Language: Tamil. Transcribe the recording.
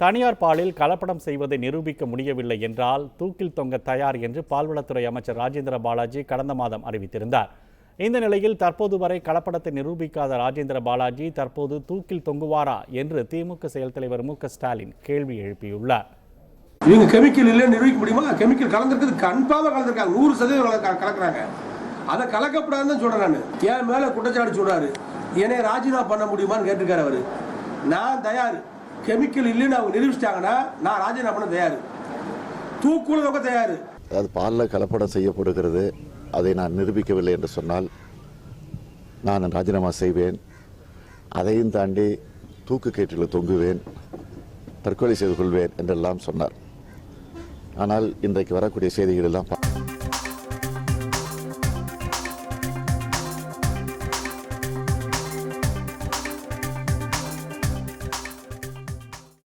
தனியார் பாலில் கலப்படம் செய்வதை நிரூபிக்க முடியவில்லை என்றால் தூக்கில் தொங்க தயார் என்று பால்வளத்துறை அமைச்சர் ராஜேந்திர பாலாஜி கடந்த மாதம் அறிவித்திருந்தார். இந்த நிலையில் தற்போது வரை கலப்படத்தை நிரூபிக்காத ராஜேந்திர பாலாஜி தற்போது தூக்கில் தொங்குவாரா என்று திமுக செயல் தலைவர் மு.க.ஸ்டாலின் கேள்வி எழுப்பியுள்ளார். இவங்க கெமிக்கல் இல்லை நிரூபிக்க முடியுமா? கெமிக்கல் கலந்துருக்கிறது கன்ஃபார்மா கலந்துருக்காங்க, 100% கலக்குறாங்க. அதை கலக்கப்படாதுன்னு சொல்றேன். நான் என் மேல குற்றச்சாட்டு சொல்றாரு, என்னை ராஜினாமா பண்ண முடியுமான்னு கேட்டிருக்காரு அவரு. நான் தயார், கெமிக்கல் இல்லைன்னு அவங்க நிரூபிச்சிட்டாங்கன்னா நான் ராஜினாமா பண்ண தயார், தூக்குள்ள தயார். அதாவது பாலில் கலப்படம் செய்யப்படுகிறது, அதை நான் நிரூபிக்கவில்லை என்று சொன்னால் நான் ராஜினாமா செய்வேன். அதையும் தாண்டி தூக்கு கயிற்றில் தொங்குவேன், தற்கொலை செய்து கொள்வேன் என்றெல்லாம் சொன்னார். ஆனால் இன்றைக்கு வரக்கூடிய செய்திகள் எல்லாம்